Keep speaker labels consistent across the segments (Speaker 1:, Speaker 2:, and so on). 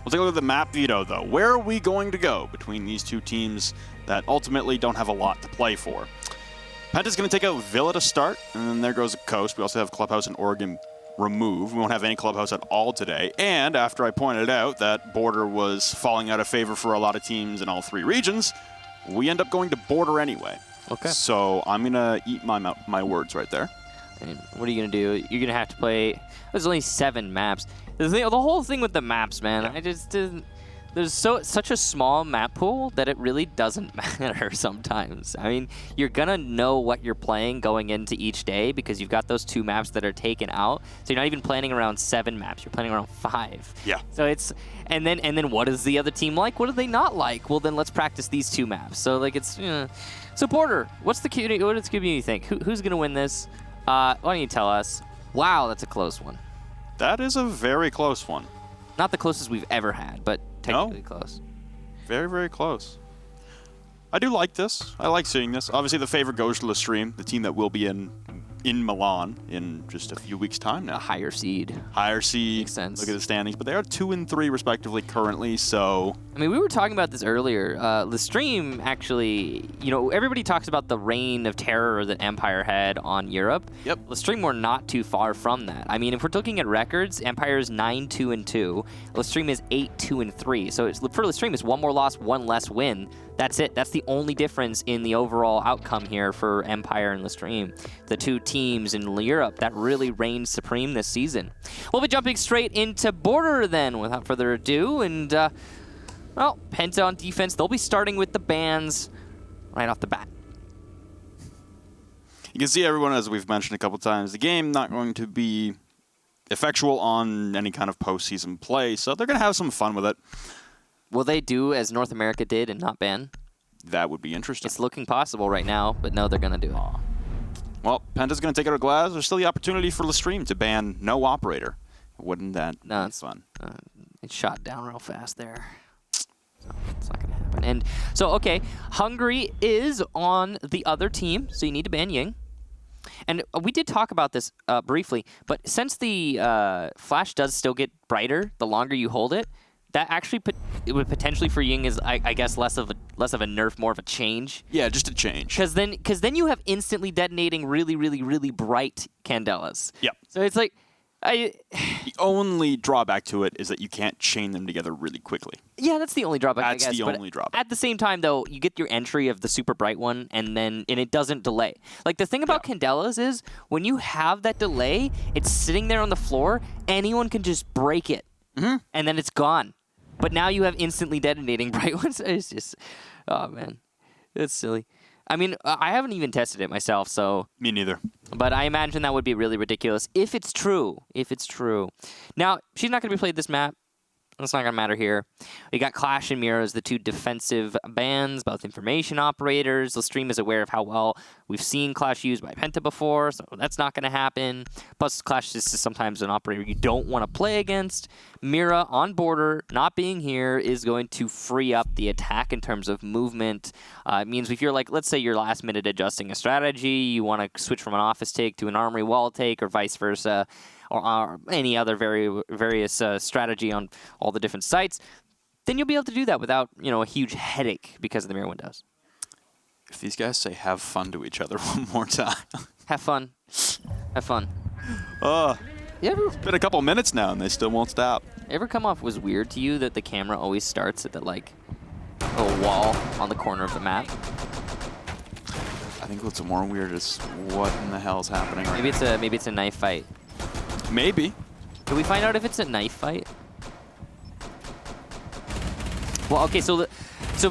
Speaker 1: We'll take a look at the map veto, though. Where are we going to go between these two teams that ultimately don't have a lot to play for? Penta's going to take out Villa to start, and then there goes Coast. We also have Clubhouse and Oregon removed. We won't have any Clubhouse at all today. And after I pointed out that Border was falling out of favor for a lot of teams in all three regions, we end up going to Border anyway.
Speaker 2: Okay.
Speaker 1: So I'm going to eat my words right there.
Speaker 2: And what are you going to do? You're going to have to play... There's only 7 maps. The whole thing with the maps, man, I just didn't... There's such a small map pool that it really doesn't matter sometimes. I mean, you're going to know what you're playing going into each day because you've got those 2 maps that are taken out. So you're not even planning around 7 maps. You're planning around 5.
Speaker 1: Yeah.
Speaker 2: So it's... And then what is the other team like? What do they not like? Well, then let's practice these 2 maps. So, like, it's... So, Porter, what does the community think? Who's going to win this? Why don't you tell us? Wow, that's a close one.
Speaker 1: That is a very close one.
Speaker 2: Not the closest we've ever had, but technically close.
Speaker 1: Very, very close. I do like this. I like seeing this. Obviously, the favor goes to LeStream, the team that will be in Milan in just a few weeks' time now.
Speaker 2: A higher seed.
Speaker 1: Higher seed.
Speaker 2: Makes sense.
Speaker 1: Look at the standings. But they are 2 and 3 respectively currently, so...
Speaker 2: I mean, we were talking about this earlier. LeStream actually, everybody talks about the reign of terror that Empire had on Europe.
Speaker 1: Yep.
Speaker 2: LeStream were not too far from that. I mean, if we're looking at records, Empire is 9-2-2. LeStream is 8-2-3. So for LeStream, it's 1 more loss, 1 less win. That's it. That's the only difference in the overall outcome here for Empire and LeStream. The 2 teams in Europe that really reigned supreme this season. We'll be jumping straight into Border then, without further ado. And, well, Penta on defense. They'll be starting with the bans right off the bat.
Speaker 1: You can see everyone, as we've mentioned a couple times, the game not going to be effectual on any kind of postseason play, so they're going to have some fun with it.
Speaker 2: Will they do as North America did and not ban?
Speaker 1: That would be interesting.
Speaker 2: It's looking possible right now, but no, they're going to do it.
Speaker 1: Well, Penta's going to take out a glass. There's still the opportunity for LeStream to ban no operator. Wouldn't that be fun?
Speaker 2: It shot down real fast there. So it's not going to happen. And so, okay, Hungary is on the other team, so you need to ban Ying. And we did talk about this briefly, but since the flash does still get brighter the longer you hold it, that actually it would potentially for Ying is I guess less of a nerf, more of a change.
Speaker 1: Yeah, just a change.
Speaker 2: Because then you have instantly detonating really, really, really bright candelas.
Speaker 1: Yep.
Speaker 2: So it's like
Speaker 1: the only drawback to it is that you can't chain them together really quickly.
Speaker 2: Yeah, that's the only drawback.
Speaker 1: That's
Speaker 2: I guess.
Speaker 1: the
Speaker 2: But
Speaker 1: only drawback.
Speaker 2: At the same time, though, you get your entry of the super bright one, and it doesn't delay. Like the thing about candelas is when you have that delay, it's sitting there on the floor. Anyone can just break it, and then it's gone. But now you have instantly detonating bright ones. It's just, oh man, it's silly. I mean, I haven't even tested it myself, so.
Speaker 1: Me neither.
Speaker 2: But I imagine that would be really ridiculous if it's true. If it's true. Now, she's not going to be played this map. That's not going to matter here. We got Clash and Mira as the 2 defensive bans, both information operators. LeStream is aware of how well we've seen Clash used by Penta before, so that's not going to happen. Plus, Clash is sometimes an operator you don't want to play against. Mira on Border, not being here, is going to free up the attack in terms of movement. It means if you're like, let's say you're last minute adjusting a strategy, you want to switch from an office take to an armory wall take or vice versa, or any other various strategy on all the different sites, then you'll be able to do that without, a huge headache because of the mirror windows.
Speaker 1: If these guys say have fun to each other one more time.
Speaker 2: Have fun. Have fun.
Speaker 1: It's been a couple minutes now and they still won't stop.
Speaker 2: Ever come off was weird to you that the camera always starts at the, little wall on the corner of the map?
Speaker 1: I think what's more weird is what in the hell is happening right
Speaker 2: now. Maybe it's a knife fight.
Speaker 1: Maybe.
Speaker 2: Can we find out if it's a knife fight? Well, okay, so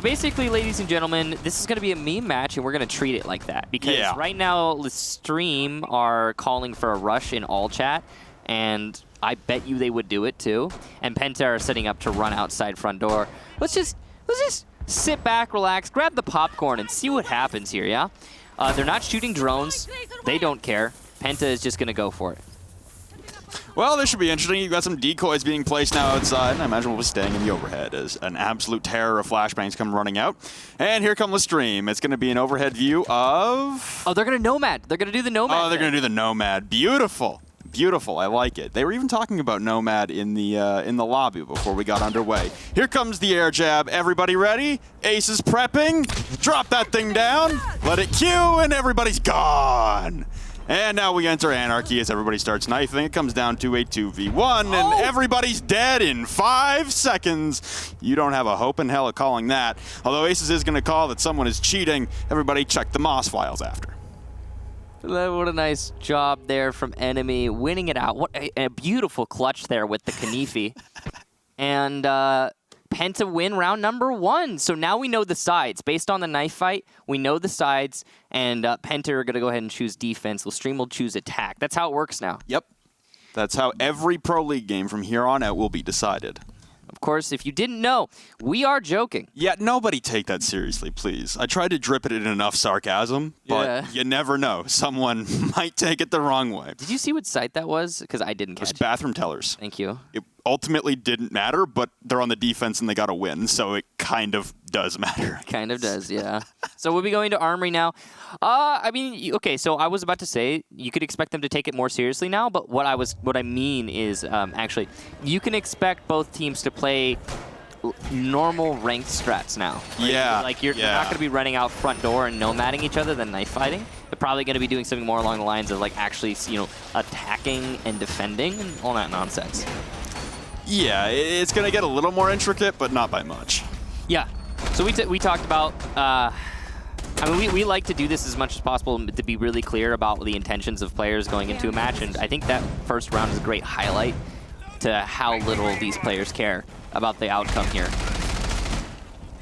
Speaker 2: basically, ladies and gentlemen, this is going to be a meme match, and we're going to treat it like that. Because right now, LeStream are calling for a rush in all chat, and I bet you they would do it too. And Penta are setting up to run outside front door. Let's just sit back, relax, grab the popcorn, and see what happens here, yeah? They're not shooting drones. They don't care. Penta is just going to go for it.
Speaker 1: Well, this should be interesting. You've got some decoys being placed now outside, and I imagine we'll be staying in the overhead as an absolute terror of flashbangs come running out. And here come LeStream. It's going to be an overhead view of...
Speaker 2: Oh, they're going to Nomad. They're going to do the Nomad.
Speaker 1: Oh, they're going to do the Nomad. Beautiful. Beautiful. I like it. They were even talking about Nomad in the lobby before we got underway. Here comes the air jab. Everybody ready? Ace is prepping. Drop that thing down. Let it cue, and everybody's gone. And now we enter Anarchy as everybody starts knifing. It comes down to a 2v1, and everybody's dead in 5 seconds. You don't have a hope in hell of calling that. Although Aces is going to call that someone is cheating, everybody check the Moss files after.
Speaker 2: What a nice job there from Enemy, winning it out. What a beautiful clutch there with the Kanifi. And Penta win round number 1. So now we know the sides. Based on the knife fight, we know the sides, and Penta are going to go ahead and choose defense. LeStream will choose attack. That's how it works now.
Speaker 1: Yep. That's how every Pro League game from here on out will be decided.
Speaker 2: Of course, if you didn't know, we are joking.
Speaker 1: Yeah, nobody take that seriously, please. I tried to drip it in enough sarcasm, but you never know. Someone might take it the wrong way.
Speaker 2: Did you see what site that was? Because I didn't catch it.
Speaker 1: It was Bathroom Tellers.
Speaker 2: Thank you.
Speaker 1: It ultimately didn't matter, but they're on the defense and they got to win, so it kind of does matter.
Speaker 2: Kind of does, yeah. So we'll be going to Armory now. I mean, okay, so I was about to say you could expect them to take it more seriously now, but what I mean is actually you can expect both teams to play normal ranked strats now. Right?
Speaker 1: Yeah.
Speaker 2: Like you're not going to be running out front door and nomading each other than knife fighting. They're probably going to be doing something more along the lines of like actually, attacking and defending and all that nonsense.
Speaker 1: Yeah, it's going to get a little more intricate, but not by much.
Speaker 2: Yeah. So we talked about, I mean, we like to do this as much as possible to be really clear about the intentions of players going into a match, and I think that first round is a great highlight to how little these players care about the outcome here.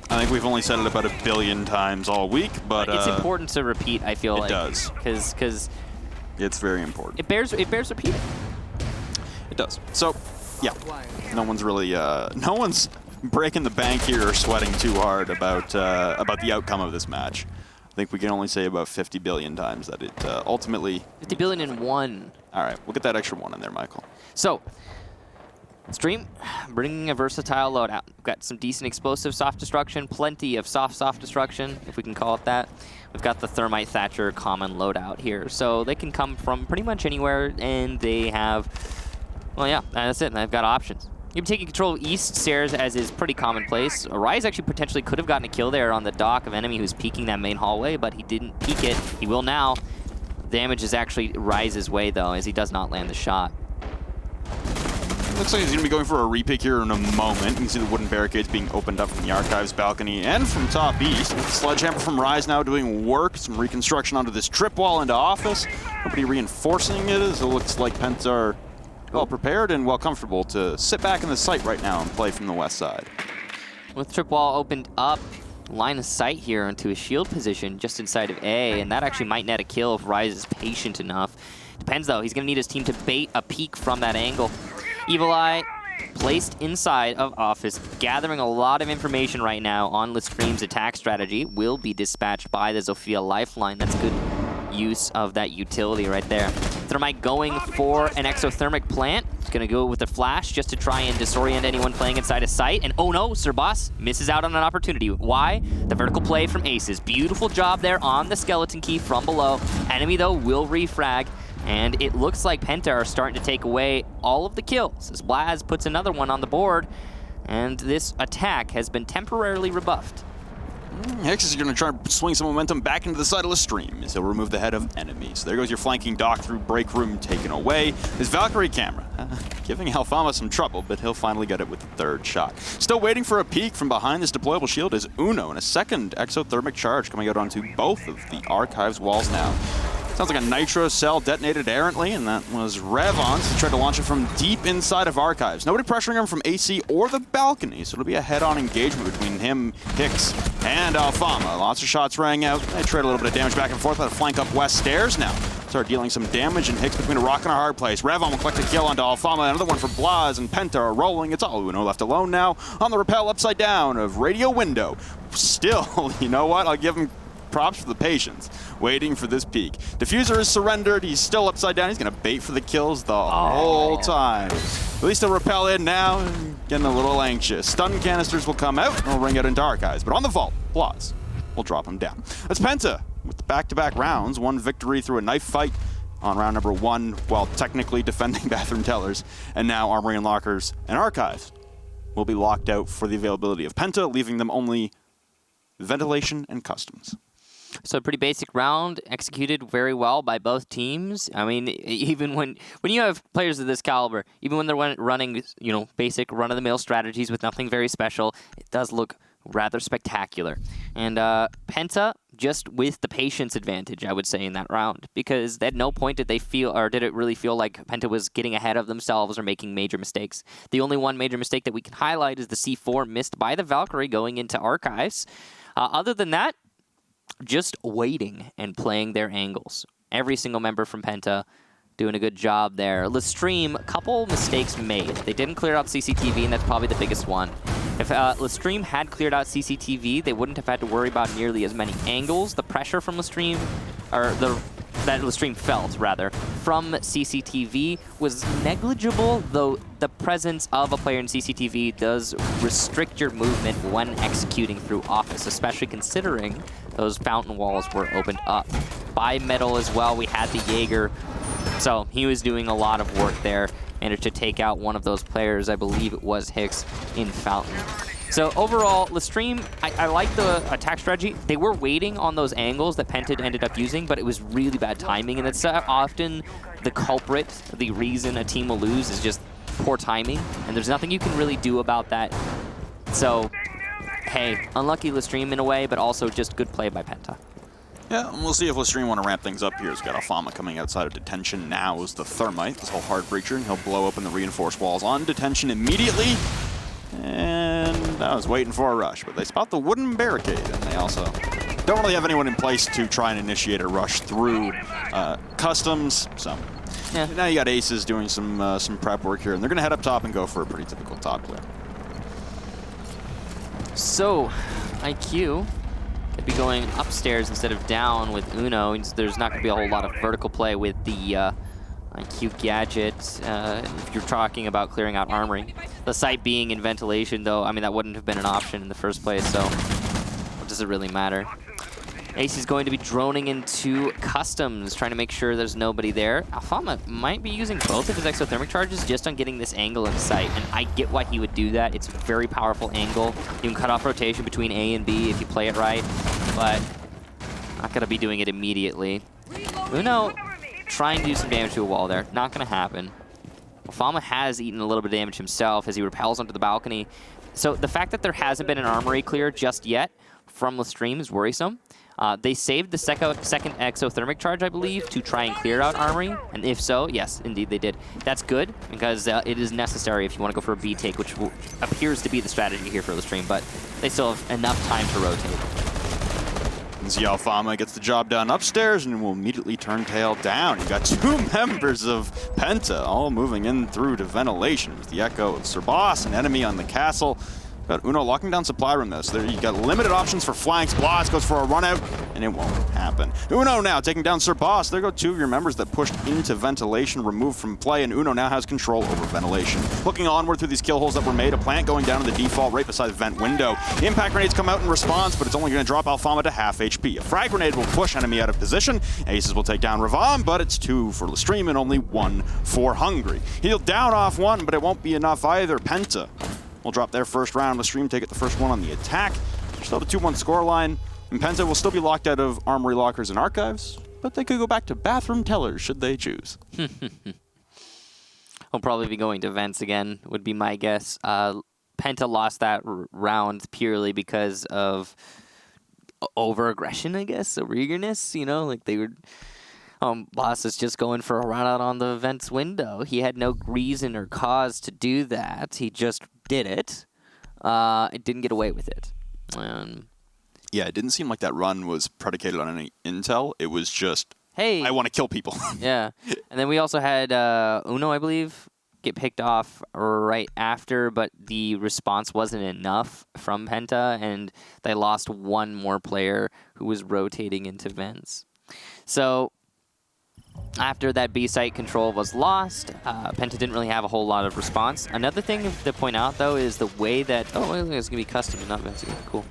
Speaker 1: I think we've only said it about 1 billion times all week, but
Speaker 2: it's important to repeat, I feel like.
Speaker 1: It does.
Speaker 2: Because
Speaker 1: it's very important.
Speaker 2: It bears repeating.
Speaker 1: It does. So, yeah, no one's really, no one's breaking the bank here or sweating too hard about the outcome of this match. I think we can only say about 50 billion times that it ultimately...
Speaker 2: 50 billion in 1.
Speaker 1: All right, we'll get that extra 1 in there, Michael.
Speaker 2: So, Stream, bringing a versatile loadout. We've got some decent explosive soft destruction, plenty of soft destruction, if we can call it that. We've got the Thermite Thatcher common loadout here. So they can come from pretty much anywhere, and they have, well, yeah, that's it. They've got options. You'll be taking control of East Stairs, as is pretty commonplace. Rise actually potentially could have gotten a kill there on the dock of Enemy who's peeking that main hallway, but he didn't peek it. He will now. Damage is actually Rise's way, though, as he does not land the shot.
Speaker 1: Looks like he's going to be going for a repick here in a moment. You can see the wooden barricades being opened up from the Archives balcony and from top east. Sledgehammer from Rise now doing work, some reconstruction onto this trip wall into office. Nobody reinforcing it, as it looks like Penta are well prepared and well comfortable to sit back in the site right now and play from the west side.
Speaker 2: With trip wall opened up, line of sight here into a shield position just inside of A, and that actually might net a kill if Rise is patient enough. Depends though, he's going to need his team to bait a peek from that angle. Evil Eye placed inside of office, gathering a lot of information right now on LeStream's attack strategy, will be dispatched by the Zofia Lifeline. That's good use of that utility right there. Thermite going for an exothermic plant. Gonna go with the flash just to try and disorient anyone playing inside a site. And oh no, Sir Boss misses out on an opportunity. Why? The vertical play from Aces. Beautiful job there on the skeleton key from below. Enemy though will refrag. And it looks like Penta are starting to take away all of the kills as Blaz puts another one on the board. And this attack has been temporarily rebuffed.
Speaker 1: Hex is going to try to swing some momentum back into the side of LeStream as he'll remove the head of enemies. There goes your flanking dock through break room taken away. His Valkyrie camera giving Alfama some trouble, but he'll finally get it with the third shot. Still waiting for a peek from behind this deployable shield is Uno, and a second exothermic charge coming out onto both of the Archives walls now. Sounds like a nitro cell detonated errantly, and that was Revons. He tried to launch it from deep inside of Archives. Nobody pressuring him from AC or the balcony, so it'll be a head-on engagement between him, Hicks, and Alfama. Lots of shots rang out. They trade a little bit of damage back and forth, but a flank up west stairs now. Start dealing some damage, and Hicks between a rock and a hard place. Revon will collect a kill onto Alfama. Another one for Blaz, and Penta are rolling. It's all Uno left alone now on the rappel upside down of Radio Window. Still, you know what? I'll give him props for the patience, waiting for this peak. Diffuser is surrendered. He's still upside down. He's going to bait for the kills the whole time. At least he'll rappel in now, getting a little anxious. Stun canisters will come out, and we'll ring out into Archives. But on the vault, Blaz will drop him down. That's Penta with the back-to-back rounds. One victory through a knife fight, on round number 1 while technically defending Bathroom Tellers. And now Armory and Lockers and Archives will be locked out for the availability of Penta, leaving them only Ventilation and Customs.
Speaker 2: So a pretty basic round, executed very well by both teams. I mean, even when you have players of this caliber, even when they're running, you know, basic run-of-the-mill strategies with nothing very special, it does look rather spectacular. And Penta, just with the patience advantage, I would say, in that round, because at no point did they feel, or did it really feel like Penta was getting ahead of themselves or making major mistakes. The only one major mistake that we can highlight is the C4 missed by the Valkyrie going into Archives. Other than that, just waiting and playing their angles. Every single member from Penta doing a good job there. LeStream, a couple mistakes made. They didn't clear out CCTV, and that's probably the biggest one. If LeStream had cleared out CCTV, they wouldn't have had to worry about nearly as many angles. The pressure from LeStream, or that LeStream felt, rather, from CCTV was negligible, though the presence of a player in CCTV does restrict your movement when executing through Office, especially considering those fountain walls were opened up. By Metal as well, we had the Jaeger, so he was doing a lot of work there. Managed to take out one of those players, I believe it was Hicks, in Fountain. So overall, LeStream, I like the attack strategy. They were waiting on those angles that Penta ended up using, but it was really bad timing, and it's often the culprit, the reason a team will lose is just poor timing, and there's nothing you can really do about that. So, hey, unlucky LeStream in a way, but also just good play by Penta.
Speaker 1: Yeah, and we'll see if LeStream want to ramp things up here. He's got Alfama coming outside of detention now is the Thermite, this whole hard breacher, and he'll blow open the reinforced walls on detention immediately. And I was waiting for a rush, but they spot the wooden barricade, and they also don't really have anyone in place to try and initiate a rush through Customs. So yeah. Now you got Aces doing some prep work here, and they're going to head up top and go for a pretty typical top clear.
Speaker 2: So, IQ could be going upstairs instead of down with Uno. There's not going to be a whole lot of vertical play with the IQ gadget if you're talking about clearing out Armory. The site being in ventilation, though, I mean, that wouldn't have been an option in the first place, so what does it really matter? Ace is going to be droning into Customs, trying to make sure there's nobody there. Alfama might be using both of his exothermic charges just on getting this angle in sight, and I get why he would do that. It's a very powerful angle. You can cut off rotation between A and B if you play it right, but not going to be doing it immediately. Uno trying to do some damage to a wall there. Not going to happen. Alfama has eaten a little bit of damage himself as he repels onto the balcony. So the fact that there hasn't been an Armory clear just yet from LeStream is worrisome. They saved the second exothermic charge, I believe, to try and clear out Armory. And if so, yes, indeed they did. That's good, because it is necessary if you want to go for a B take, which appears to be the strategy here for LeStream, but they still have enough time to rotate.
Speaker 1: And Alfama gets the job done upstairs and will immediately turn tail down. You got two members of Penta all moving in through to ventilation with the echo of Sir Boss, an enemy on the castle. Got Uno locking down supply room though, so there you got limited options for flanks. Blast goes for a run out, and it won't happen. Uno now taking down Sir Boss. There go two of your members that pushed into ventilation, removed from play, and Uno now has control over ventilation. Looking onward through these kill holes that were made, a plant going down in the default right beside the vent window. Impact grenades come out in response, but it's only going to drop Alfama to half HP. A frag grenade will push enemy out of position. Aces will take down Ravam, but it's 2 for LeStream and only 1 for Hungry. He'll down off 1, but it won't be enough either. Penta will drop their first round. LeStream take it the first one on the attack. Still the 2-1 scoreline. And Penta will still be locked out of Armory, Lockers, and Archives, but they could go back to Bathroom Tellers should they choose.
Speaker 2: I'll probably be going to Vents again, would be my guess. Penta lost that round purely because of over-aggression, I guess, over-eagerness, you know, like they were... Boss is just going for a run out on the Vents window. He had no reason or cause to do that. He just did it. It didn't get away with it.
Speaker 1: Yeah, it didn't seem like that run was predicated on any intel. It was just,
Speaker 2: hey,
Speaker 1: I want to kill people.
Speaker 2: Yeah. And then we also had Uno, I believe, get picked off right after, but the response wasn't enough from Penta, and they lost one more player who was rotating into Vents. So after that B site control was lost, Penta didn't really have a whole lot of response. Another thing to point out, though, is the way that... Oh, it's going to be custom and not Vents again. Cool.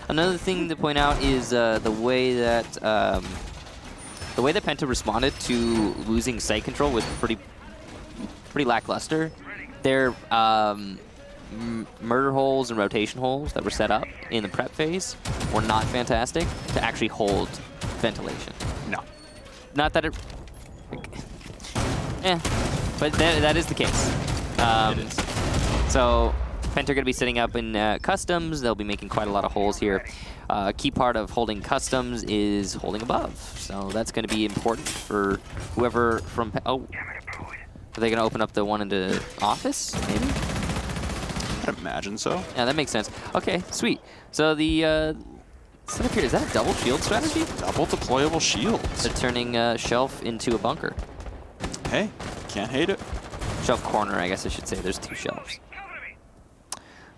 Speaker 2: Another thing to point out is the way that the way that Penta responded to losing site control was pretty lackluster. Their murder holes and rotation holes that were set up in the prep phase were not fantastic to actually hold ventilation.
Speaker 1: No.
Speaker 2: Not that it... but that is the case.
Speaker 1: It is.
Speaker 2: So Penta are going to be setting up in customs. They'll be making quite a lot of holes here. A key part of holding customs is holding above. So that's going to be important for whoever from... Oh, are they going to open up the one into office, maybe?
Speaker 1: I'd imagine so.
Speaker 2: Yeah, that makes sense. Okay, sweet. So the setup here, is that a double shield strategy?
Speaker 1: Double deployable shields.
Speaker 2: They're turning shelf into a bunker.
Speaker 1: Hey, can't hate it.
Speaker 2: Shelf corner, I guess I should say. There's 2 shelves.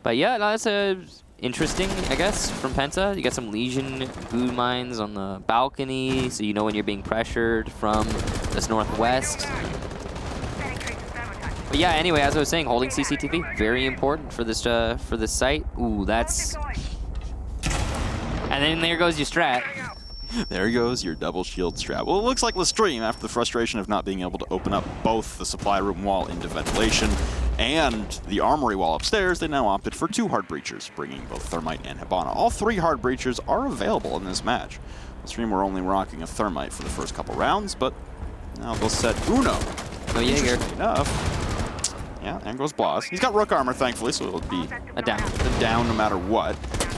Speaker 2: But yeah, no, that's interesting, I guess, from Penta. You got some Legion goo mines on the balcony, so you know when you're being pressured from this northwest. But yeah, anyway, as I was saying, holding CCTV, very important for this site. Ooh, that's... And then there goes your strat.
Speaker 1: There goes your double shield strat. Well, it looks like LeStream, after the frustration of not being able to open up both the supply room wall into ventilation and the armory wall upstairs, they now opted for 2 hard breachers, bringing both Thermite and Hibana. All 3 hard breachers are available in this match. LeStream were only rocking a Thermite for the first couple rounds, but now they'll set Uno.
Speaker 2: No Jaeger.
Speaker 1: Interestingly enough. Yeah, and goes Blaz. He's got Rook armor, thankfully, so it'll be
Speaker 2: A down.
Speaker 1: no matter what.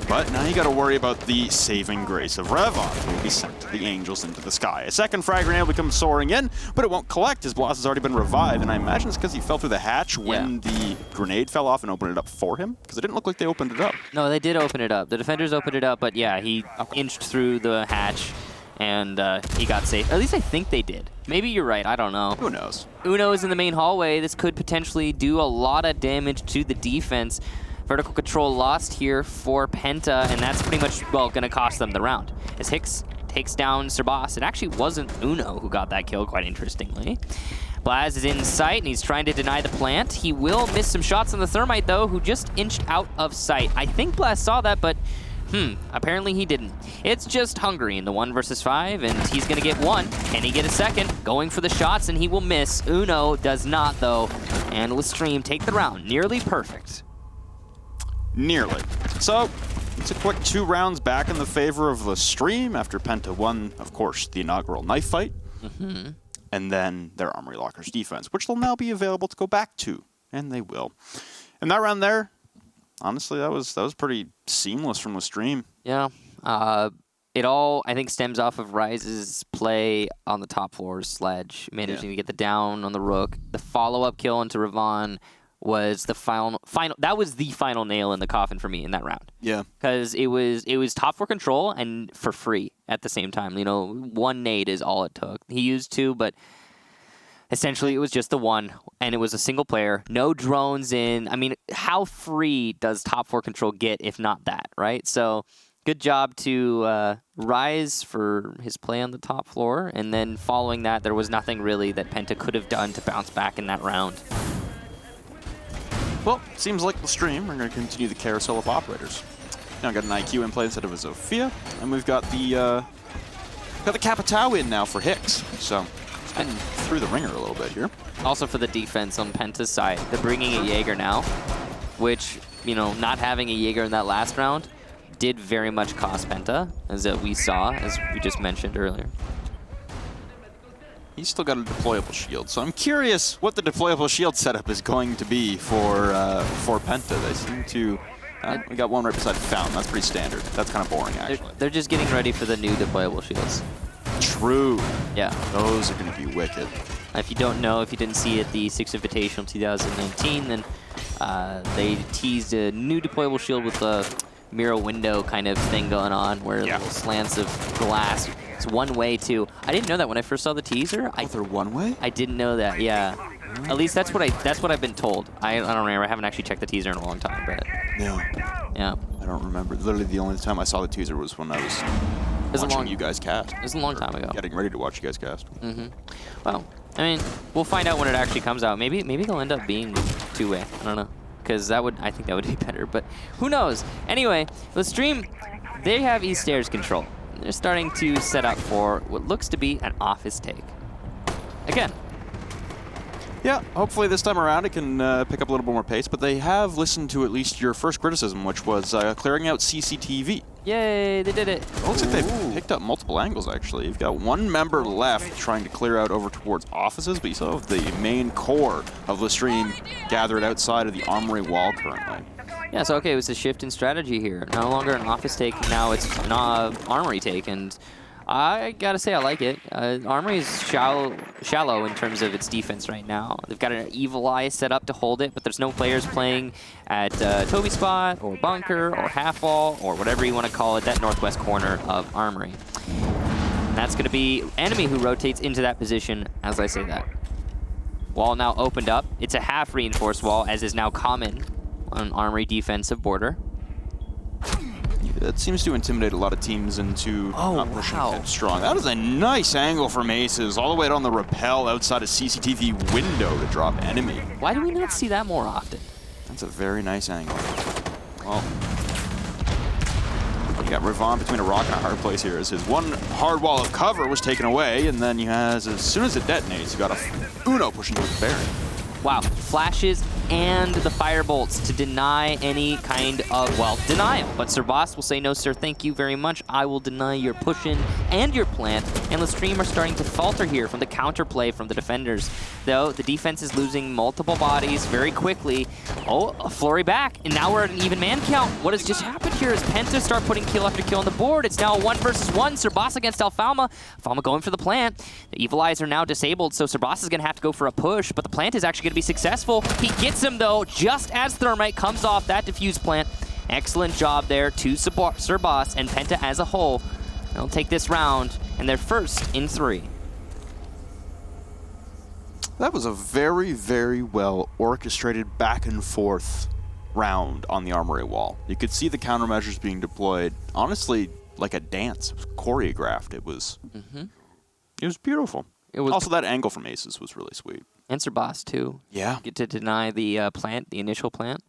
Speaker 1: But now you got to worry about the saving grace of Revon, who will be sent to the Angels into the sky. A second frag grenade will come soaring in, but it won't collect as Blaz has already been revived, and I imagine it's because he fell through the hatch when the grenade fell off and opened it up for him, because it didn't look like they opened it up.
Speaker 2: No, they did open it up. The defenders opened it up, but yeah, he inched through the hatch, and he got safe. At least I think they did. Maybe you're right. I don't know.
Speaker 1: Who knows?
Speaker 2: Uno is in the main hallway. This could potentially do a lot of damage to the defense. Vertical control lost here for Penta, and that's pretty much, well, going to cost them the round. As Hicks takes down Sir Boss, it actually wasn't Uno who got that kill, quite interestingly. Blaz is in sight, and he's trying to deny the plant. He will miss some shots on the Thermite, though, who just inched out of sight. I think Blaz saw that, but apparently he didn't. It's just Hungary in the 1 versus 5, and he's going to get 1. Can he get a second? Going for the shots, and he will miss. Uno does not, though, and LeStream take the round. Nearly perfect.
Speaker 1: Nearly. So, it's a quick 2 rounds back in the favor of LeStream after Penta won, of course, the inaugural knife fight. And then their Armory Lockers defense, which will now be available to go back to, and they will. And that round there, honestly, that was pretty seamless from LeStream.
Speaker 2: Yeah. It all, I think, stems off of Rise's play on the top floor sledge, managing to get the down on the Rook. The follow-up kill into Revon was the final that was the final nail in the coffin for me in that round.
Speaker 1: Yeah.
Speaker 2: Because it was top for control and for free at the same time. You know, 1 nade is all it took. He used 2, but essentially it was just the 1, and it was a single player, no drones in. I mean, how free does top 4 control get if not that, right? So good job to Rise for his play on the top floor, and then following that, there was nothing really that Penta could have done to bounce back in that round.
Speaker 1: Well, seems like LeStream are going to continue the carousel of operators. Now got an IQ in play instead of a Zofia, and we've got the Capitao in now for Hicks. So it's getting through the ringer a little bit here.
Speaker 2: Also for the defense on Penta's side, they're bringing a Jaeger now, which, you know, not having a Jaeger in that last round did very much cost Penta, as we saw, as we just mentioned earlier.
Speaker 1: He's still got a deployable shield, so I'm curious what the deployable shield setup is going to be for Penta. They seem to... we got one right beside Fountain. That's pretty standard. That's kind of boring, actually.
Speaker 2: They're just getting ready for the new deployable shields.
Speaker 1: True.
Speaker 2: Yeah.
Speaker 1: Those are going to be wicked.
Speaker 2: If you don't know, if you didn't see it at the 6th Invitational 2019, then they teased a new deployable shield with a mirror window kind of thing going on, where little slants of glass. It's one way too. I didn't know that when I first saw the teaser.
Speaker 1: They're one way?
Speaker 2: I didn't know that. Yeah. At least that's what I've been told. I don't remember. I haven't actually checked the teaser in a long time, but yeah.
Speaker 1: I don't remember. Literally, the only time I saw the teaser was when I was watching you guys cast.
Speaker 2: It was a long time ago.
Speaker 1: Getting ready to watch you guys cast.
Speaker 2: Well, I mean, we'll find out when it actually comes out. Maybe they'll end up being 2-way. I don't know, because I think that would be better. But who knows? Anyway, LeStream, they have East Stairs control. they're starting to set up for what looks to be an office take. Again.
Speaker 1: Yeah, hopefully this time around it can pick up a little bit more pace, but they have listened to at least your first criticism, which was clearing out CCTV.
Speaker 2: Yay, they did it.
Speaker 1: It looks like they've picked up multiple angles, actually. You've got one member left trying to clear out over towards offices, but you still have the main core of LeStream gathered outside of the armory wall currently.
Speaker 2: Yeah, so okay, it was a shift in strategy here. No longer an office take, now it's an armory take, and I gotta say I like it. Armory is shallow in terms of its defense right now. They've got an Evil Eye set up to hold it, but there's no players playing at Toby spot, or bunker, or half wall, or whatever you want to call it, that northwest corner of Armory. And that's gonna be enemy who rotates into that position as I say that. Wall now opened up. It's a half reinforced wall, as is now common on Armory defensive border.
Speaker 1: That seems to intimidate a lot of teams into not pushing headstrong. That is a nice angle from Aces, all the way down the rappel outside a CCTV window to drop enemy.
Speaker 2: Why do we not see that more often?
Speaker 1: That's a very nice angle. Well, you got Ravon between a rock and a hard place here as his one hard wall of cover was taken away, and then he has, as soon as it detonates, you got a Uno pushing towards the Baron.
Speaker 2: Wow, flashes and the firebolts to deny any kind of, well, denial. But Sir Boss will say, no, sir, thank you very much. I will deny your push-in and your plant. And LeStream are starting to falter here from the counterplay from the defenders. Though the defense is losing multiple bodies very quickly. Oh, a flurry back, and now we're at an even man count. What has just happened here is PENTA start putting kill after kill on the board. It's now a 1 versus 1. Sir Boss against Alfalma. Alfalma going for the plant. The Evil Eyes are now disabled, so Sir Boss is going to have to go for a push, but the plant is actually going to be successful. He gets him, though, just as Thermite comes off that defuse plant. Excellent job there to Sir Boss and PENTA as a whole. They'll take this round, and they're first in 3.
Speaker 1: That was a very, very well orchestrated back and forth round on the armory wall. You could see the countermeasures being deployed, honestly, like a dance. It was choreographed. It was, it was beautiful. It was also, that angle from Aces was really sweet.
Speaker 2: And Sir Boss, too.
Speaker 1: Yeah.
Speaker 2: Get to deny the plant, the initial plant,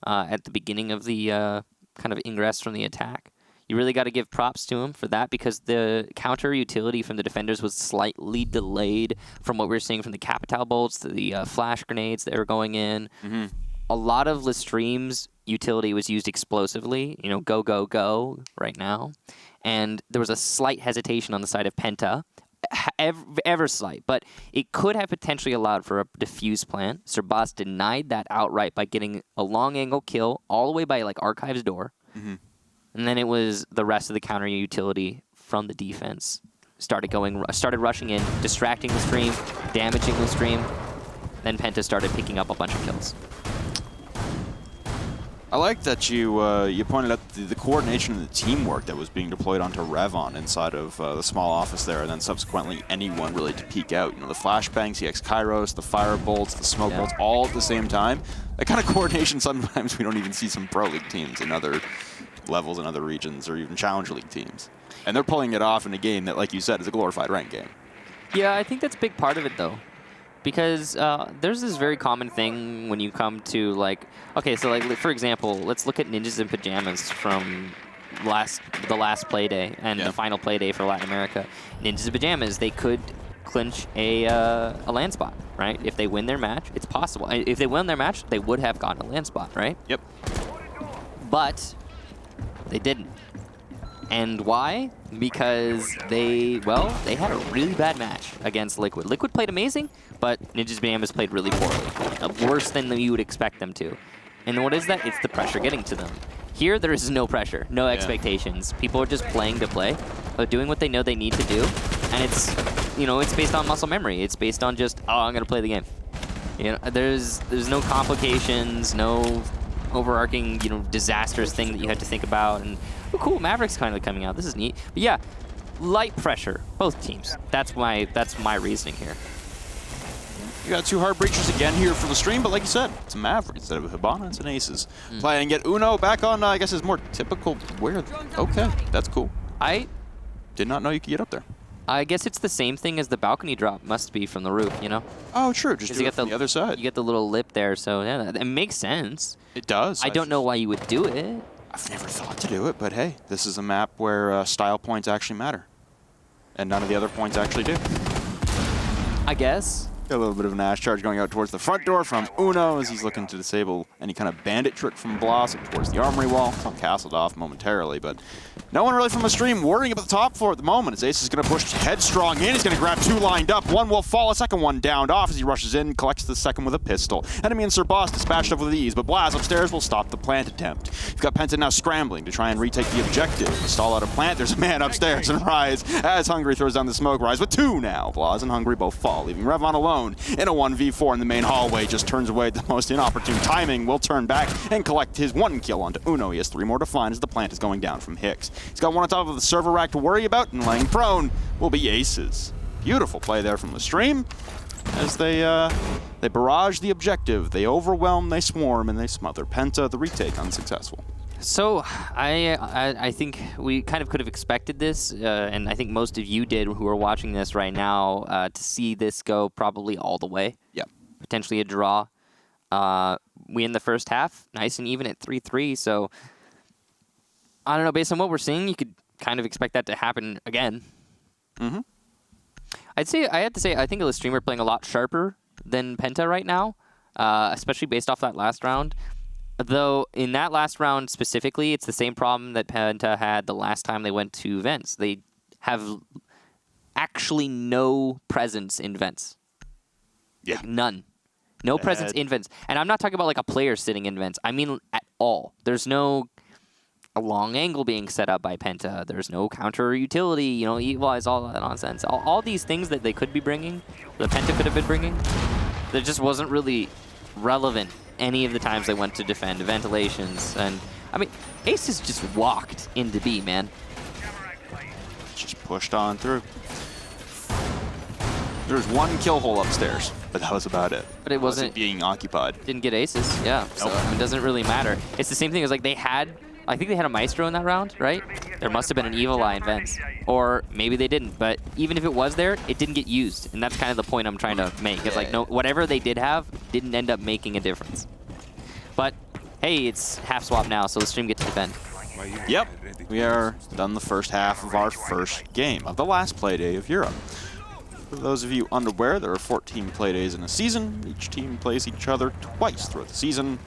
Speaker 2: at the beginning of the kind of ingress from the attack. You really got to give props to him for that, because the counter utility from the defenders was slightly delayed from what we were seeing from the Capital bolts, the flash grenades that were going in. A lot of LeStream's utility was used explosively, you know, go, go, go right now. And there was a slight hesitation on the side of PENTA, ever slight, but it could have potentially allowed for a diffuse plant. Sir Boss denied that outright by getting a long angle kill all the way by like Archive's door. And then it was the rest of the counter utility from the defense started rushing in, distracting LeStream, damaging LeStream. Then PENTA started picking up a bunch of kills.
Speaker 1: I like that you pointed out the coordination and the teamwork that was being deployed onto Revon inside of the small office there, and then subsequently anyone really to peek out. You know, the flashbangs, the X-Kairos, the fire bolts, the smoke bolts, all at the same time. That kind of coordination sometimes we don't even see some Pro League teams in other levels in other regions, or even Challenger League teams. And they're pulling it off in a game that, like you said, is a glorified ranked game.
Speaker 2: Yeah, I think that's a big part of it, though. Because there's this very common thing when you come to, like, okay, so, like, for example, let's look at Ninjas in Pajamas from the last play day and the final play day for Latin America. Ninjas in Pajamas, they could clinch a land spot, right? If they win their match, it's possible. If they win their match, they would have gotten a land spot, right?
Speaker 1: Yep.
Speaker 2: But they didn't. And why? Because they had a really bad match against Liquid. Liquid played amazing, but Ninjas Pajamas played really poorly. Worse than you would expect them to. And what is that? It's the pressure getting to them. Here, there is no pressure, no expectations. People are just playing to play, doing what they know they need to do. And it's, you know, it's based on muscle memory. It's based on just, oh, I'm going to play the game. You know, there's no complications, no overarching, you know, disastrous thing that you had to think about. And oh, cool, Maverick's kind of coming out. This is neat. But yeah, light pressure, both teams. That's my reasoning here.
Speaker 1: You got 2 hard breachers again here for the stream, but like you said, it's a Maverick instead of a Hibana. It's an Aces. Play and get Uno back on, I guess, his more typical wear. Okay, that's cool. I did not know you could get up there.
Speaker 2: I guess it's the same thing as the balcony drop must be from the roof, you know?
Speaker 1: Oh, true. Just do it from the other side.
Speaker 2: You get the little lip there, so yeah, it makes sense.
Speaker 1: It does.
Speaker 2: I don't know why you would do it.
Speaker 1: I've never thought to do it, but hey, this is a map where style points actually matter. And none of the other points actually do.
Speaker 2: I guess.
Speaker 1: A little bit of an Ash charge going out towards the front door from Uno as he's looking to disable any kind of bandit trick from Blossom towards the armory wall. It's all castled off momentarily, but no one really from LeStream worrying about the top floor at the moment as Ace is going to push headstrong in. He's going to grab two lined up. One will fall, a second one downed off as he rushes in, collects the second with a pistol. Enemy and Sir Boss dispatched up with ease, but Blaz upstairs will stop the plant attempt. You've got Penta now scrambling to try and retake the objective. Stall out a plant, there's a man upstairs and Rise as Hungry throws down the smoke. Rise with two now. Blaz and Hungry both fall, leaving Revon alone in a 1v4 in the main hallway. Just turns away at the most inopportune timing. Will turn back and collect his one kill onto Uno. He has three more to find as the plant is going down from Hicks. He's got one on top of the server rack to worry about, and laying prone will be Aces. Beautiful play there from LeStream as they barrage the objective. They overwhelm, they swarm, and they smother. Penta, the retake, unsuccessful.
Speaker 2: So I think we kind of could have expected this, and I think most of you did who are watching this right now, to see this go probably all the way.
Speaker 1: Yeah.
Speaker 2: Potentially a draw. We in the first half, nice and even at 3-3. So I don't know. Based on what we're seeing, you could kind of expect that to happen again.
Speaker 1: Mm-hmm.
Speaker 2: I have to say, I think LeStream are playing a lot sharper than Penta right now, especially based off that last round. Though, in that last round specifically, it's the same problem that Penta had the last time they went to vents. They have actually no presence in vents.
Speaker 1: Yeah.
Speaker 2: Like, none. No presence in vents. And I'm not talking about like a player sitting in vents. I mean at all. There's no a long angle being set up by Penta. There's no counter utility, you know, equalize, all that nonsense. All these things that they could be bringing, that Penta could have been bringing, that just wasn't really relevant any of the times they went to defend ventilations. And I mean, Aces just walked into B, man.
Speaker 1: Just pushed on through. There's one kill hole upstairs, but that was about it.
Speaker 2: But it wasn't
Speaker 1: being occupied.
Speaker 2: Didn't get Aces, yeah. Nope. So I mean, it doesn't really matter. It's the same thing as like I think they had a Maestro in that round, right? There must have been an Evil Eye in vents. Or maybe they didn't, but even if it was there, it didn't get used. And that's kind of the point I'm trying to make. It's like, no, whatever they did have didn't end up making a difference. But, hey, it's half swap now, so LeStream get to defend.
Speaker 1: Yep, we are done the first half of our first game of the last play day of Europe. For those of you unaware, there are 14 play days in a season. Each team plays each other twice throughout the season.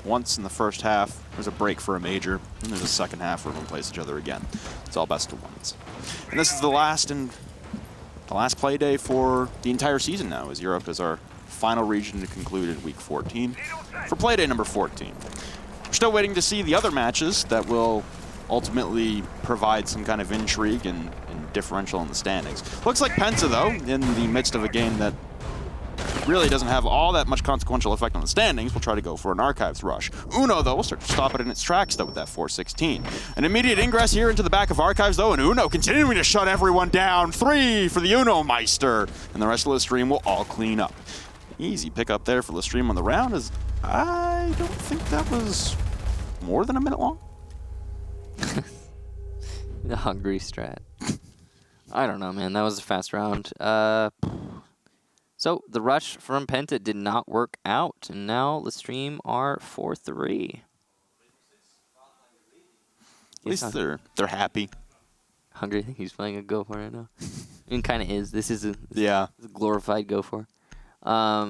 Speaker 1: Once in the first half, there's a break for a major, and there's a second half where everyone plays each other again. It's all best of ones. And this is the last play day for the entire season now, as Europe is our final region to conclude in week 14 for play day number 14. We're still waiting to see the other matches that will ultimately provide some kind of intrigue and differential in the standings. Looks like Penta, though, in the midst of a game that really doesn't have all that much consequential effect on the standings, will try to go for an Archives rush. Uno, though, will start to stop it in its tracks, though, with that 416. An immediate ingress here into the back of Archives, though, and Uno continuing to shut everyone down. 3 for the Uno Meister, and the rest of LeStream will all clean up. Easy pick up there for LeStream on the round, as I don't think that was more than a minute long.
Speaker 2: The hungry strat. I don't know, man. That was a fast round. So the rush from Penta did not work out, and now LeStream are 4-3.
Speaker 1: At least they're happy.
Speaker 2: Hungry, I think he's playing a Go For right now. It kind of is. This is a glorified Go For. I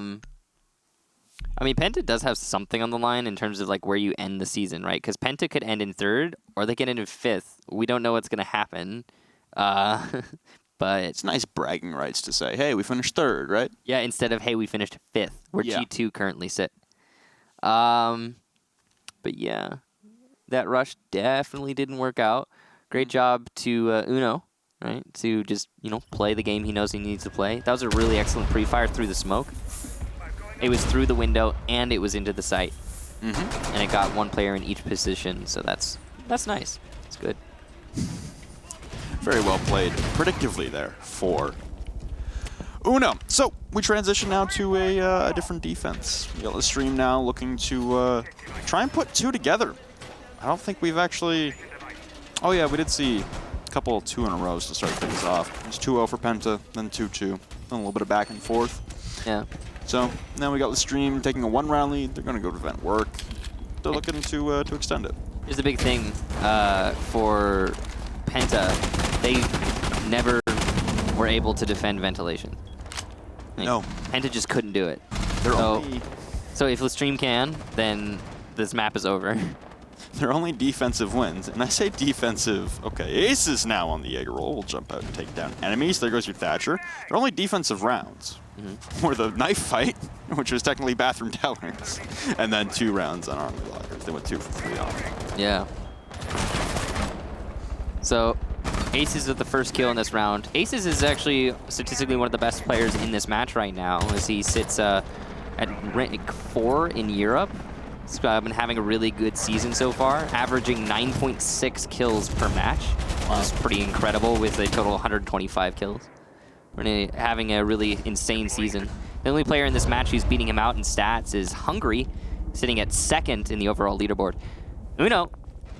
Speaker 2: mean, Penta does have something on the line in terms of like where you end the season, right? Because Penta could end in 3rd, or they could end in 5th. We don't know what's going to happen. But
Speaker 1: it's nice bragging rights to say, hey, we finished 3rd, right?
Speaker 2: Yeah, instead of, hey, we finished 5th, where G2 currently sit. But yeah, that rush definitely didn't work out. Great job to Uno, right? To just, play the game he knows he needs to play. That was a really excellent pre-fire through the smoke. It was through the window, and it was into the site. Mm-hmm. And it got one player in each position, so that's nice. It's good.
Speaker 1: Very well played, predictively there for Uno. So we transition now to a different defense. We got LeStream now looking to try and put 2 together. I don't think we've actually... Oh yeah, we did see a couple 2 in a row to start things off. It was 2-0 for Penta, then 2-2, then a little bit of back and forth.
Speaker 2: Yeah.
Speaker 1: So now we got LeStream taking a 1-round lead. They're going to go to vent work. They're looking to extend it.
Speaker 2: Here's the big thing for Penta. They never were able to defend ventilation.
Speaker 1: No.
Speaker 2: Penta just couldn't do it. So if LeStream can, then this map is over.
Speaker 1: They're only defensive wins. And I say defensive, okay, Aces now on the Jaeger roll will jump out and take down enemies. There goes your Thatcher. They're only defensive rounds. Or the knife fight, which was technically bathroom tellers. And then 2 rounds on army lockers. They went 2 for 3 on.
Speaker 2: Yeah. So Aces with the first kill in this round. Aces is actually statistically one of the best players in this match right now, as he sits at rank 4 in Europe. He's been having a really good season so far, averaging 9.6 kills per match. That's pretty incredible with a total 125 kills. We're having a really insane season. The only player in this match who's beating him out in stats is Hungry, sitting at 2nd in the overall leaderboard. Uno,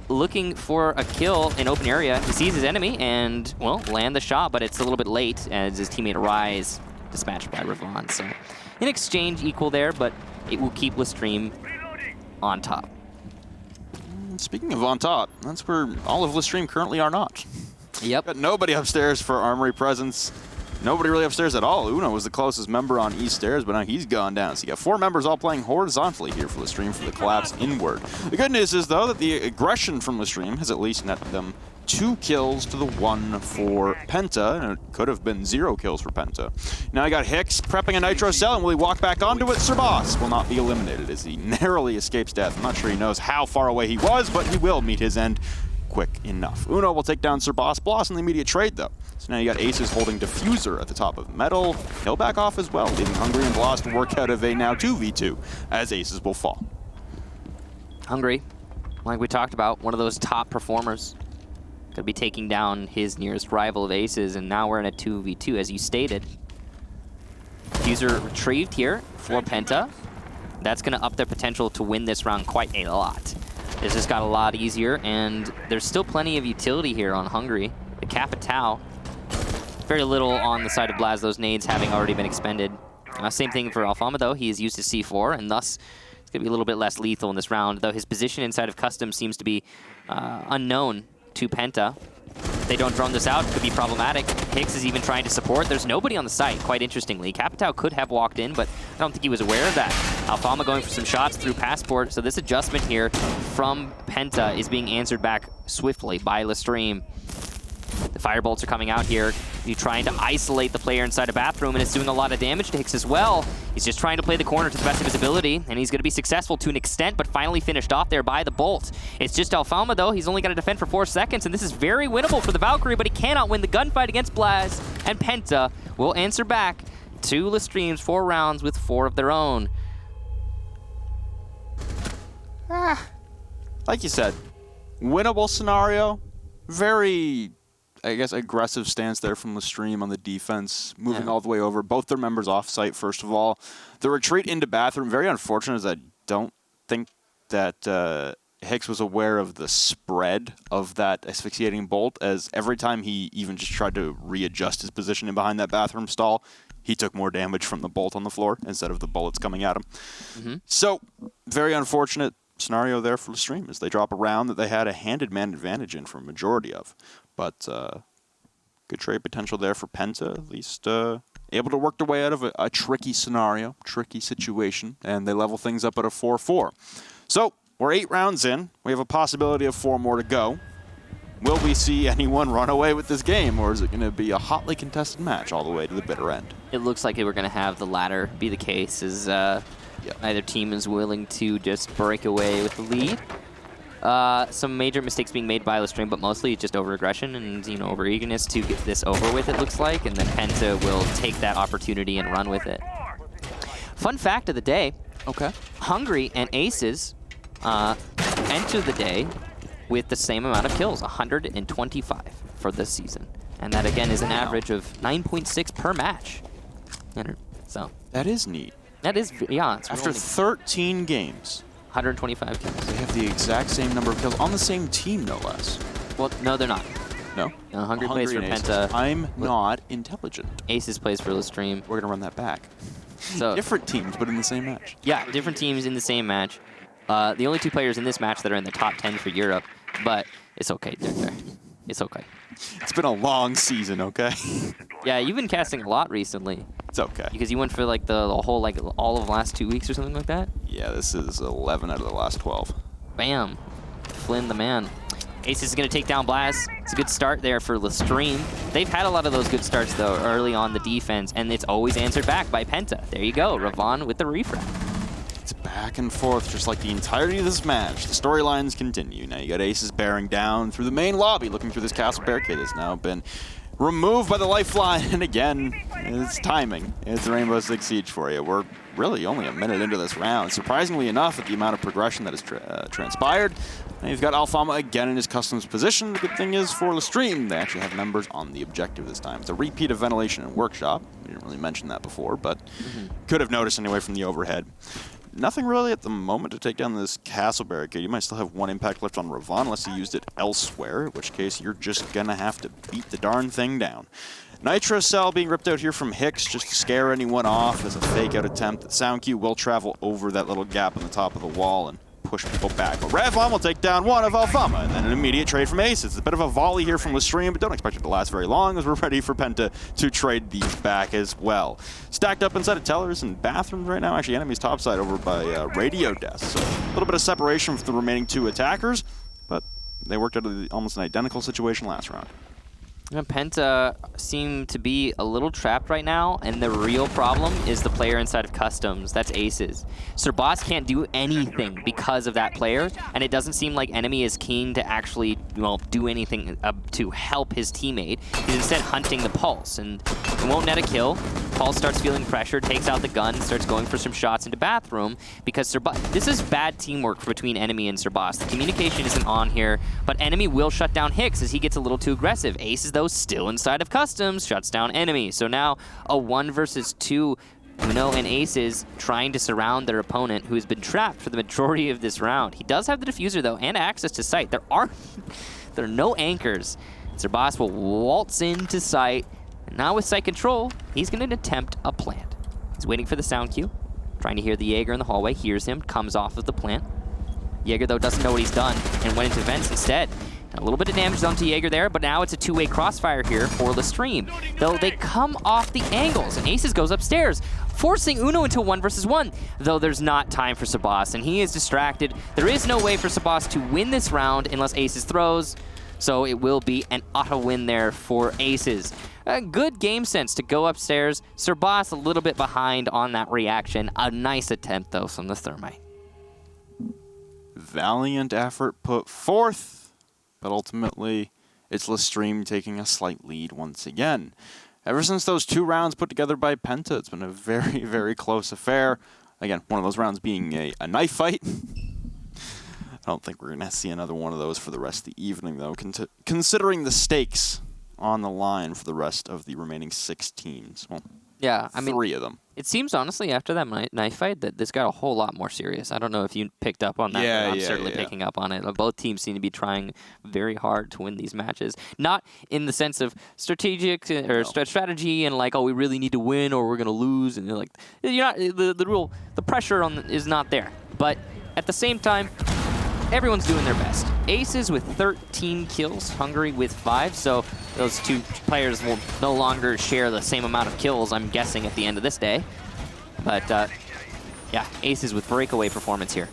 Speaker 2: looking for a kill in open area. He sees his enemy and, well, land the shot, but it's a little bit late as his teammate Rise dispatched by Ravon. So in exchange, equal there, but it will keep LeStream on top.
Speaker 1: Speaking of on top, that's where all of LeStream currently are not.
Speaker 2: Yep.
Speaker 1: Got nobody upstairs for Armory presence. Nobody really upstairs at all. Uno was the closest member on East Stairs, but now he's gone down. So you got 4 members all playing horizontally here for LeStream for the collapse inward. The good news is, though, that the aggression from LeStream has at least netted them 2 kills to the 1 for Penta, and it could have been 0 kills for Penta. Now you got Hicks prepping a Nitro Cell, and will he walk back onto it? Sir Boss will not be eliminated as he narrowly escapes death. I'm not sure he knows how far away he was, but he will meet his end quick enough. Uno will take down Sir Boss. Bloss in the immediate trade, though. So now you got Aces holding Diffuser at the top of Metal. He'll back off as well, leaving Hungry and Bloss to work out of a now 2v2 as Aces will fall.
Speaker 2: Hungry, like we talked about, one of those top performers. Could be taking down his nearest rival of Aces, and now we're in a 2v2, as you stated. Diffuser retrieved here for Penta. That's going to up their potential to win this round quite a lot. This just got a lot easier, and there's still plenty of utility here on Hungry. The Capitao, very little on the side of Blaz, those nades having already been expended. Same thing for Alfama, though. He is used to C4, and thus it's going to be a little bit less lethal in this round, though his position inside of Custom seems to be unknown to Penta. If they don't drone this out, it could be problematic. Hicks is even trying to support. There's nobody on the site, quite interestingly. Capitao could have walked in, but I don't think he was aware of that. Alfama going for some shots through Passport, so this adjustment here from Penta is being answered back swiftly by LeStream. The Firebolts are coming out here. He's trying to isolate the player inside a bathroom, and it's doing a lot of damage to Hicks as well. He's just trying to play the corner to the best of his ability, and he's going to be successful to an extent, but finally finished off there by the Bolt. It's just Alfama, though. He's only got to defend for 4 seconds, and this is very winnable for the Valkyrie, but he cannot win the gunfight against Blaz, and Penta will answer back to LeStream's 4 rounds with 4 of their own.
Speaker 1: Like you said, winnable scenario. Very, I guess, aggressive stance there from LeStream on the defense, moving all the way over. Both their members off-site, first of all. The retreat into bathroom, very unfortunate, as I don't think that Hicks was aware of the spread of that asphyxiating bolt, as every time he even just tried to readjust his position in behind that bathroom stall, he took more damage from the bolt on the floor instead of the bullets coming at him. So, very unfortunate scenario there for LeStream, as they drop a round that they had a handed man advantage in for a majority of. But good trade potential there for Penta, at least able to work their way out of a tricky scenario, tricky situation, and they level things up at a 4-4. So we're 8 rounds in. We have a possibility of 4 more to go. Will we see anyone run away with this game, or is it going to be a hotly contested match all the way to the bitter end?
Speaker 2: It looks like we're going to have the latter be the case, as neither team is willing to just break away with the lead. Some major mistakes being made by LeStream, but mostly just over-aggression and, over-eagerness to get this over with, it looks like, and then Penta will take that opportunity and run with it. Fun fact of the day.
Speaker 1: Okay.
Speaker 2: Hungry and Aces enter the day with the same amount of kills, 125 for this season. And that, again, is an average of 9.6 per match. So
Speaker 1: that is neat.
Speaker 2: That is, yeah. It's
Speaker 1: After 13 games.
Speaker 2: 125 kills.
Speaker 1: They have the exact same number of kills on the same team, no less.
Speaker 2: Well, no, they're not.
Speaker 1: No?
Speaker 2: No, Hungry plays for Penta.
Speaker 1: I'm not intelligent.
Speaker 2: Aces plays for LeStream.
Speaker 1: We're going to run that back.
Speaker 2: So
Speaker 1: different teams, but in the same match.
Speaker 2: Yeah, different teams in the same match. The only 2 players in this match that are in the top 10 for Europe, but it's okay, Victor. It's okay.
Speaker 1: It's been a long season, okay?
Speaker 2: Yeah, you've been casting a lot recently.
Speaker 1: It's okay.
Speaker 2: Because you went for like the whole, like all of the last 2 weeks or something like that?
Speaker 1: Yeah, this is 11 out of the last 12.
Speaker 2: Bam. Flynn the man. Aces is going to take down Blast. It's a good start there for LeStream. They've had a lot of those good starts, though, early on the defense, and it's always answered back by PENTA. There you go, Ravon with the refrag.
Speaker 1: It's back and forth, just like the entirety of this match. The storylines continue. Now you got Aces bearing down through the main lobby, looking through this castle barricade. Has now been removed by the lifeline, and again, it's timing. It's Rainbow Six Siege for you. We're really only a minute into this round. Surprisingly enough, at the amount of progression that has transpired. And you've got Alfama again in his customs position. The good thing is for LeStream, they actually have members on the objective this time. It's a repeat of Ventilation and Workshop. We didn't really mention that before, but could have noticed anyway from the overhead. Nothing really at the moment to take down this castle barricade. You might still have 1 impact left on Ravon unless he used it elsewhere, in which case you're just going to have to beat the darn thing down. Nitro Cell being ripped out here from Hicks just to scare anyone off as a fake-out attempt. The sound cue will travel over that little gap on the top of the wall and push people back. But Ravon will take down 1 of Alfama, and then an immediate trade from Aces. It's a bit of a volley here from LeStream, but don't expect it to last very long as we're ready for PENTA to trade these back as well. Stacked up inside of tellers and bathrooms right now. Actually, enemies topside over by radio desks. So a little bit of separation from the remaining 2 attackers, but they worked out of almost an identical situation last round.
Speaker 2: PENTA seem to be a little trapped right now, and the real problem is the player inside of Customs. That's Aces. Sir Boss can't do anything because of that player, and it doesn't seem like Enemy is keen to actually, well, do anything to help his teammate. He's instead hunting the Pulse, and it won't net a kill. Pulse starts feeling pressure, takes out the gun, starts going for some shots into bathroom, because Sir Boss, this is bad teamwork between Enemy and Sir Boss. The communication isn't on here, but Enemy will shut down Hicks as he gets a little too aggressive. Aces, though, still inside of Customs, shuts down Enemy. So now a 1 versus 2, Uno and Aces trying to surround their opponent who has been trapped for the majority of this round. He does have the diffuser, though, and access to sight. There are no anchors. Sir Boss will waltz into sight. And now with sight control, he's going to attempt a plant. He's waiting for the sound cue, trying to hear the Jaeger in the hallway, hears him, comes off of the plant. Jaeger, though, doesn't know what he's done and went into vents instead. A little bit of damage done to Jaeger there, but now it's a 2-way crossfire here for LeStream. Though they come off the angles, and Aces goes upstairs, forcing Uno into 1 versus 1. Though there's not time for Sabas, and he is distracted. There is no way for Sabas to win this round unless Aces throws, so it will be an auto win there for Aces. A good game sense to go upstairs. Sabas a little bit behind on that reaction. A nice attempt, though, from the Thermite.
Speaker 1: Valiant effort put forth. But ultimately, it's LeStream taking a slight lead once again. Ever since those 2 rounds put together by PENTA, it's been a very, very close affair. Again, one of those rounds being a knife fight. I don't think we're going to see another one of those for the rest of the evening, though, considering the stakes on the line for the rest of the remaining 6 teams. Well,
Speaker 2: yeah, I mean,
Speaker 1: 3 of them.
Speaker 2: It seems, honestly, after that knife fight, that this got a whole lot more serious. I don't know if you picked up on that, but I'm certainly picking up on it. Both teams seem to be trying very hard to win these matches. Not in the sense of strategic or strategy and like, oh, we really need to win or we're going to lose. And you're like, you're not, the pressure is not there. But at the same time, everyone's doing their best. Aces with 13 kills, Hungary with 5, so those 2 players will no longer share the same amount of kills, I'm guessing, at the end of this day. But, yeah, Aces with breakaway performance here.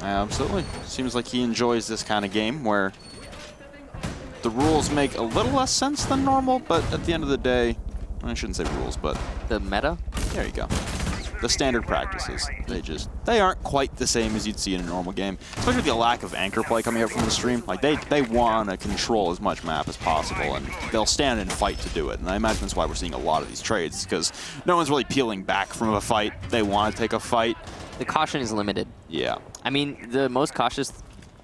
Speaker 1: Absolutely. Seems like he enjoys this kind of game where the rules make a little less sense than normal, but at the end of the day, I shouldn't say rules, but...
Speaker 2: The meta?
Speaker 1: There you go. The standard practices. They aren't quite the same as you'd see in a normal game. Especially with the lack of anchor play coming out from the stream. Like, they want to control as much map as possible, and they'll stand and fight to do it. And I imagine that's why we're seeing a lot of these trades, because no one's really peeling back from a fight. They want to take a fight.
Speaker 2: The caution is limited.
Speaker 1: Yeah.
Speaker 2: I mean, the most cautious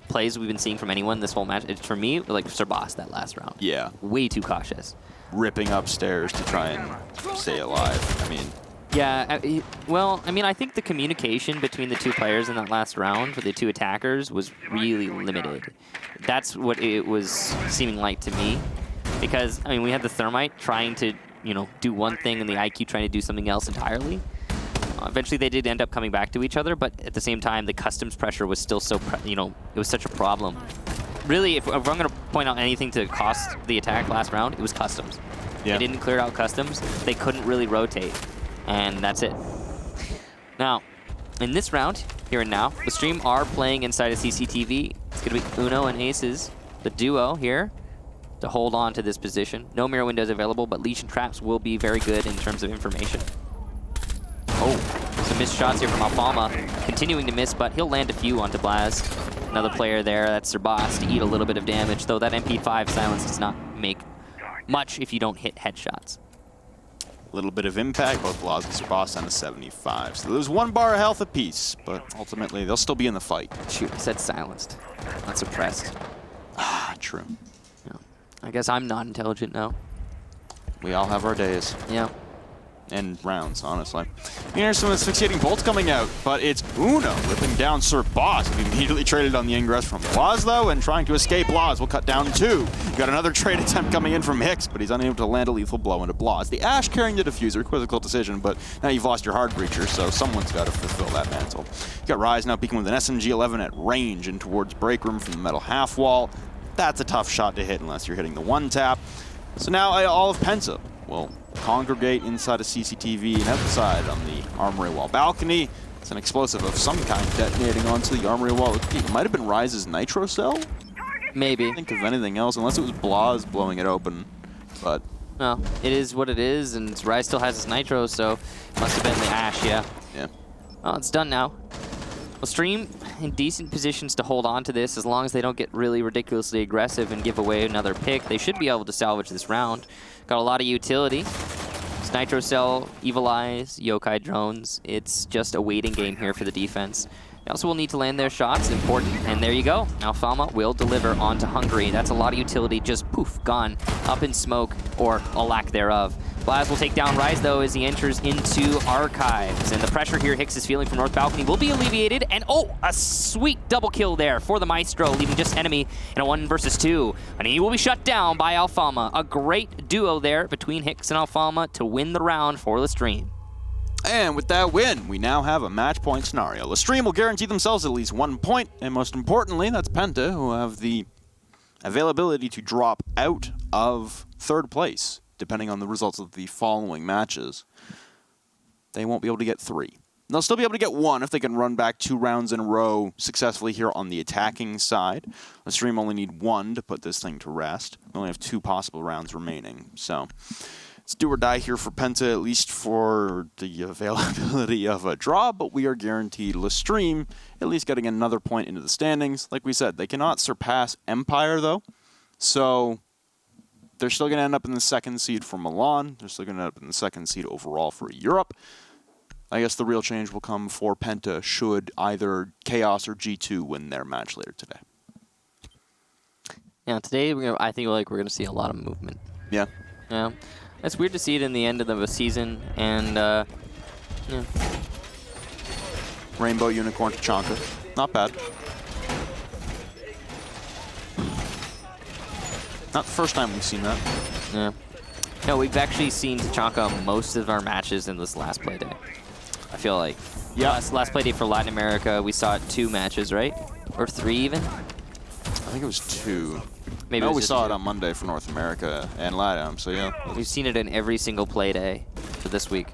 Speaker 2: plays we've been seeing from anyone this whole match, it's, for me, like Sir Boss that last round.
Speaker 1: Yeah.
Speaker 2: Way too cautious.
Speaker 1: Ripping upstairs to try and stay alive. I mean...
Speaker 2: Yeah, well, I mean, I think the communication between the 2 players in that last round for the 2 attackers was really limited. That's what it was seeming like to me. Because, I mean, we had the Thermite trying to, you know, do one thing and the IQ trying to do something else entirely. Eventually, they did end up coming back to each other, but at the same time, the customs pressure was still so, it was such a problem. Really, if I'm going to point out anything to cost the attack last round, it was customs.
Speaker 1: Yeah.
Speaker 2: They didn't clear out customs. They couldn't really rotate, and that's it. Now, in this round, here and now, LeStream are playing inside of CCTV. It's going to be Uno and Aces, the duo here, to hold on to this position. No mirror windows available, but Leash and Traps will be very good in terms of information. Oh, some missed shots here from Alfama. Continuing to miss, but he'll land a few onto Blaz. Another player there, that's their boss, to eat a little bit of damage, though that MP5 silence does not make much if you don't hit headshots.
Speaker 1: A little bit of impact, both Blaz and Boss down to 75. So there's 1 bar of health apiece, but ultimately they'll still be in the fight.
Speaker 2: Shoot, I said silenced, not suppressed.
Speaker 1: Ah, true.
Speaker 2: Yeah. I guess I'm not intelligent now.
Speaker 1: We all have our days.
Speaker 2: Yeah.
Speaker 1: And rounds, honestly. Here's some asphyxiating bolts coming out, but it's Uno whipping down Sir Boss. He immediately traded on the ingress from Blaz, though, and trying to escape Blaz will cut down 2. Got another trade attempt coming in from Hicks, but he's unable to land a lethal blow into Blaz. The Ash carrying the diffuser, quizzical decision, but now you've lost your hard breacher, so someone's got to fulfill that mantle. You got Rise now peeking with an SMG-11 at range in towards break room from the metal half wall. That's a tough shot to hit unless you're hitting the 1-tap. So now all of PENTA will congregate inside a CCTV and outside on the armory wall balcony. It's an explosive of some kind detonating onto the armory wall. It might have been Rise's nitro cell?
Speaker 2: Maybe.
Speaker 1: I think of anything else, unless it was Blaz blowing it open. But
Speaker 2: no, it is what it is, and Rise still has his nitro, so it must have been the Ash, yeah.
Speaker 1: Yeah.
Speaker 2: Well, it's done now. LeStream in decent positions to hold on to this as long as they don't get really ridiculously aggressive and give away another pick. They should be able to salvage this round. Got a lot of utility. It's Nitro Cell, Evil Eyes, Yokai Drones. It's just a waiting game here for the defense. They also will need to land their shots, important, and there you go. Alfama will deliver onto Hungary. That's a lot of utility, just poof, gone, up in smoke, or a lack thereof. Blaz will take down Rise, though, as he enters into Archives. And the pressure here Hicks is feeling from North Balcony will be alleviated. And, oh, a sweet double kill there for the Maestro, leaving just enemy in a 1 versus 2. And he will be shut down by Alfama. A great duo there between Hicks and Alfama to win the round for LeStream.
Speaker 1: And with that win, we now have a match point scenario. LeStream will guarantee themselves at least 1 point. And most importantly, that's PENTA, who have the availability to drop out of 3rd place, depending on the results of the following matches. They won't be able to get 3. They'll still be able to get 1 if they can run back 2 rounds in a row successfully here on the attacking side. LeStream only need 1 to put this thing to rest. We only have 2 possible rounds remaining. So it's do or die here for PENTA, at least for the availability of a draw, but we are guaranteed LeStream at least getting another point into the standings. Like we said, they cannot surpass Empire, though. So they're still going to end up in the 2nd seed for Milan. They're still going to end up in the 2nd seed overall for Europe. I guess the real change will come for PENTA should either Chaos or G2 win their match later today.
Speaker 2: Yeah, today I think we're going to see a lot of movement.
Speaker 1: Yeah.
Speaker 2: Yeah. It's weird to see it in the end of the season, and yeah.
Speaker 1: Rainbow Unicorn Tachanka. Not bad. Not the first time we've seen that.
Speaker 2: Yeah. No, we've actually seen Tachanka most of our matches in this last play day. I feel like.
Speaker 1: Yeah.
Speaker 2: Last play day for Latin America, we saw 2 matches, right? Or 3 even?
Speaker 1: I think it was 2.
Speaker 2: Maybe
Speaker 1: no,
Speaker 2: it was
Speaker 1: we saw
Speaker 2: 2.
Speaker 1: it on Monday for North America and LATAM, so yeah.
Speaker 2: We've seen it in every single play day for this week.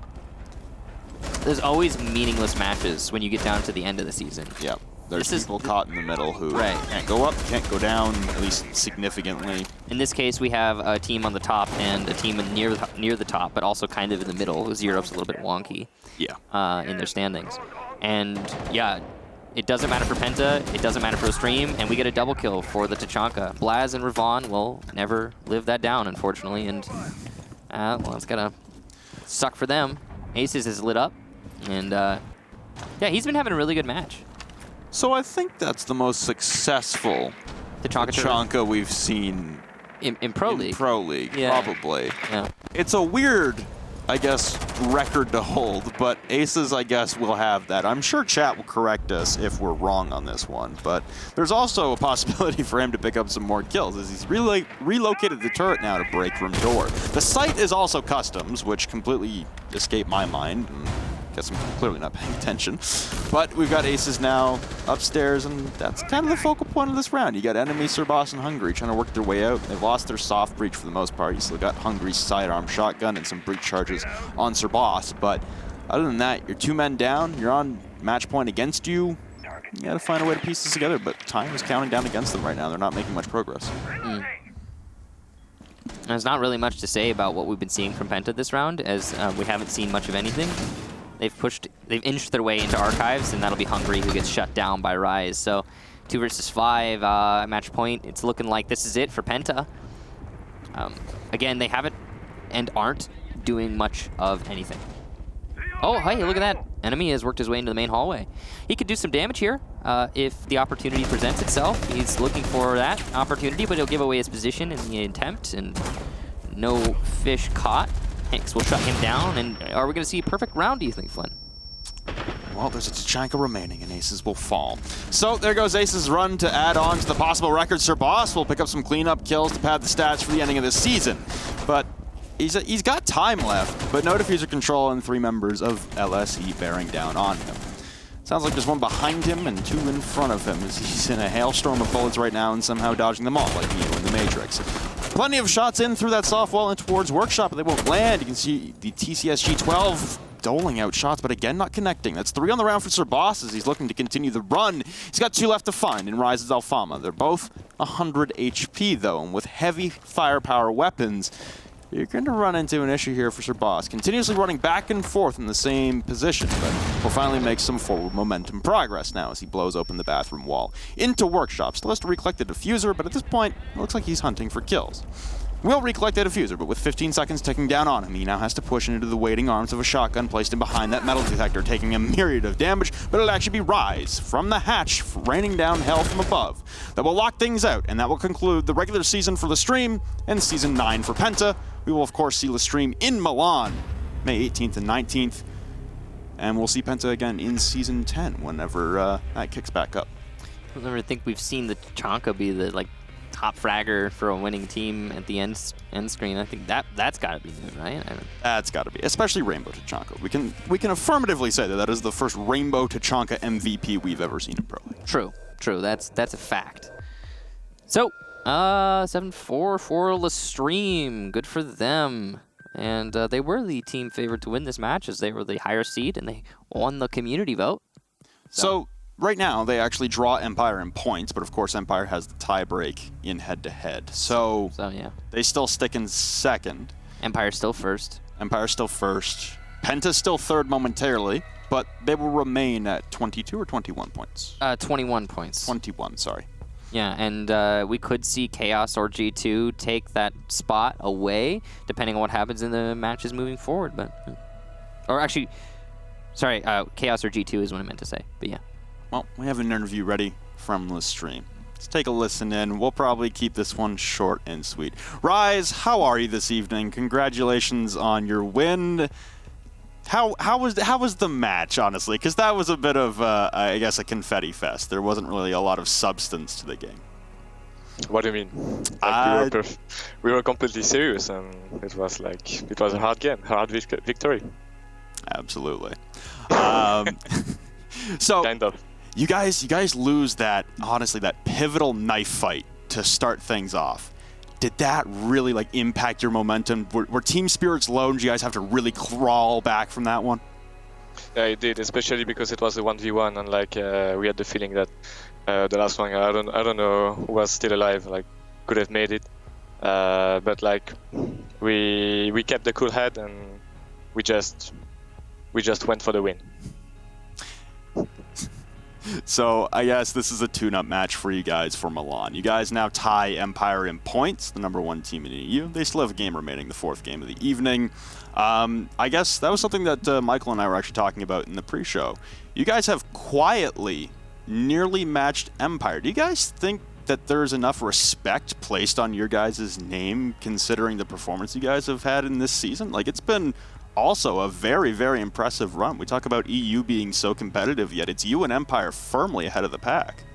Speaker 2: There's always meaningless matches when you get down to the end of the season.
Speaker 1: Yeah. There's people caught in the middle who can't go up, can't go down, at least significantly.
Speaker 2: In this case, we have a team on the top and a team near the top, but also kind of in the middle, because Europe's a little bit wonky.
Speaker 1: Yeah.
Speaker 2: In their standings. And yeah, it doesn't matter for PENTA, it doesn't matter for LeStream, and we get a double kill for the Tachanka. Blaz and Ravon will never live that down, unfortunately, and well, it's gonna suck for them. Aces is lit up, and yeah, he's been having a really good match.
Speaker 1: So I think that's the most successful Tachanka we've seen
Speaker 2: in Pro League.
Speaker 1: In Pro League,
Speaker 2: yeah.
Speaker 1: Probably.
Speaker 2: Yeah.
Speaker 1: It's a weird, I guess, record to hold, but Aces, I guess, will have that. I'm sure chat will correct us if we're wrong on this one, but there's also a possibility for him to pick up some more kills, as he's really relocated the turret now to break room door. The site is also customs, which completely escaped my mind. And Guess I'm clearly not paying attention. But we've got aces now upstairs, and that's kind of the focal point of this round. You got enemy Sir Boss and Hungry trying to work their way out. They've lost their soft breach for the most part. You still got Hungry's sidearm shotgun and some breach charges on Sir Boss, but other than that, you're 2 men down, you're on match point against you. You gotta find a way to piece this together, but time is counting down against them right now. They're not making much progress.
Speaker 2: There's not really much to say about what we've been seeing from Penta this round, as we haven't seen much of anything. They've inched their way into archives, and that'll be Hungry who gets shut down by Rise. So 2 versus 5 match point. It's looking like this is it for Penta. Again, they haven't and aren't doing much of anything. Oh, hey, look at that. Enemy has worked his way into the main hallway. He could do some damage here if the opportunity presents itself. He's looking for that opportunity, but he'll give away his position in the attempt, and no fish caught. Hanks will shut him down, and are we going to see a perfect round, do you think, Flynn?
Speaker 1: Well, there's a Tachanka remaining, and Aces will fall. So there goes Aces' run to add on to the possible record. Sir Boss will pick up some cleanup kills to pad the stats for the ending of this season. But he's got time left, but no diffuser control and 3 members of LSE bearing down on him. Sounds like there's 1 behind him and 2 in front of him, as he's in a hailstorm of bullets right now and somehow dodging them all like Neo in the Matrix. Plenty of shots in through that soft wall and towards Workshop, but they won't land. You can see the TCSG-12 doling out shots, but again, not connecting. That's 3 on the round for Sir Boss as he's looking to continue the run. He's got 2 left to find in Rise's Alfama. They're both 100 HP, though, and with heavy firepower weapons, you're going to run into an issue here for Sir Boss. Continuously running back and forth in the same position, but will finally make some forward momentum progress now as he blows open the bathroom wall. Into Workshop. Still has to recollect the diffuser, but at this point, it looks like he's hunting for kills. Will recollect the diffuser, but with 15 seconds ticking down on him, he now has to push into the waiting arms of a shotgun placed in behind that metal detector, taking a myriad of damage, but it'll actually be Rise from the hatch, raining down hell from above. That will lock things out, and that will conclude the regular season for LeStream and Season 9 for Penta. We will, of course, see LeStream in Milan, May 18th and 19th, and we'll see Penta again in Season 10 whenever that kicks back up.
Speaker 2: I never think we've seen the Tachanka be the top fragger for a winning team at the end screen. I think that's got to be good, right?
Speaker 1: That's got to be, especially Rainbow Tachanka. We can affirmatively say that is the first Rainbow Tachanka MVP we've ever seen in Pro League.
Speaker 2: True. That's a fact. So 7-4 for LeStream. Good for them. And they were the team favored to win this match as they were the higher seed and they won the community vote.
Speaker 1: So right now, they actually draw Empire in points, but of course Empire has the tiebreak in head-to-head. So
Speaker 2: yeah.
Speaker 1: They still stick in second.
Speaker 2: Empire's still first.
Speaker 1: Empire's still first. Penta's still third momentarily, but they will remain at 22 or 21 points?
Speaker 2: 21 points.
Speaker 1: 21, sorry.
Speaker 2: Yeah, and we could see Chaos or G2 take that spot away, depending on what happens in the matches moving forward. Or actually, sorry, Chaos or G2 is what I meant to say, but yeah.
Speaker 1: Well, we have an interview ready from LeStream. Let's take a listen in. We'll probably keep this one short and sweet. Rise, how are you this evening? Congratulations on your win. How was the match, honestly? Because that was a bit of, I guess, a confetti fest. There wasn't really a lot of substance to the game.
Speaker 3: What do you mean? We were completely serious, and it was a hard game, hard victory.
Speaker 1: Absolutely. So
Speaker 3: kind of.
Speaker 1: You guys lose that, honestly, that pivotal knife fight to start things off. Did that really impact your momentum? Were team spirits low and you guys have to really crawl back from that one?
Speaker 3: Yeah, it did, especially because it was a 1v1 and we had the feeling that the last one, I don't know who was still alive, could have made it. But we kept the cool head and we just went for the win.
Speaker 1: So I guess this is a tune-up match for you guys for Milan. You guys now tie Empire in points, the #1 team in the EU. They still have a game remaining, the 4th game of the evening. I guess that was something that Michael and I were actually talking about in the pre-show. You guys have quietly nearly matched Empire. Do you guys think that there's enough respect placed on your guys' name considering the performance you guys have had in this season? It's been also a very, very impressive run. We talk about EU being so competitive, yet it's you and Empire firmly ahead of the pack.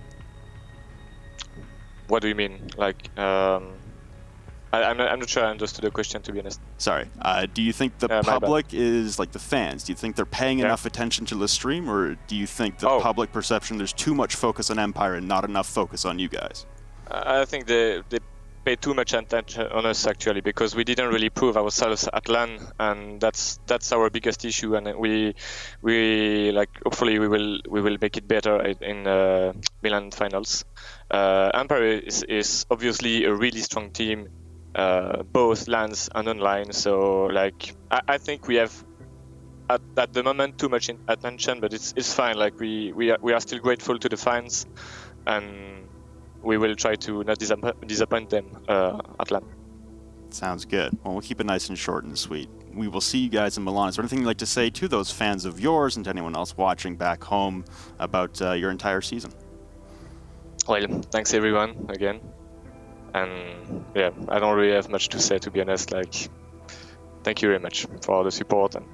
Speaker 3: What do you mean? I'm not sure I understood the question, to be honest.
Speaker 1: Sorry. Do you think the
Speaker 3: my bad.
Speaker 1: public is like the fans? Do you think they're paying enough attention to LeStream, or do you think the public perception there's too much focus on Empire and not enough focus on you guys?
Speaker 3: I think they pay too much attention on us actually, because we didn't really prove ourselves at LAN, and that's our biggest issue. And we like hopefully we will make it better in Milan finals. Empire is obviously a really strong team, both LANs and online. So like I think we have at the moment too much attention, but it's fine. Like we are still grateful to the fans, and we will try to not disappoint them at LAN.
Speaker 1: Sounds good. Well, we'll keep it nice and short and sweet. We will see you guys in Milan. Is there anything you'd like to say to those fans of yours and to anyone else watching back home about your entire season?
Speaker 3: Well, thanks everyone again. And yeah, I don't really have much to say, to be honest. Like, thank you very much for all the support and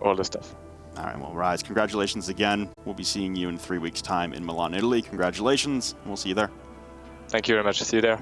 Speaker 3: all the stuff.
Speaker 1: All right, well, Rise, congratulations again. We'll be seeing you in 3 weeks' time in Milan, Italy. Congratulations, and we'll see you there.
Speaker 3: Thank you very much. See you there.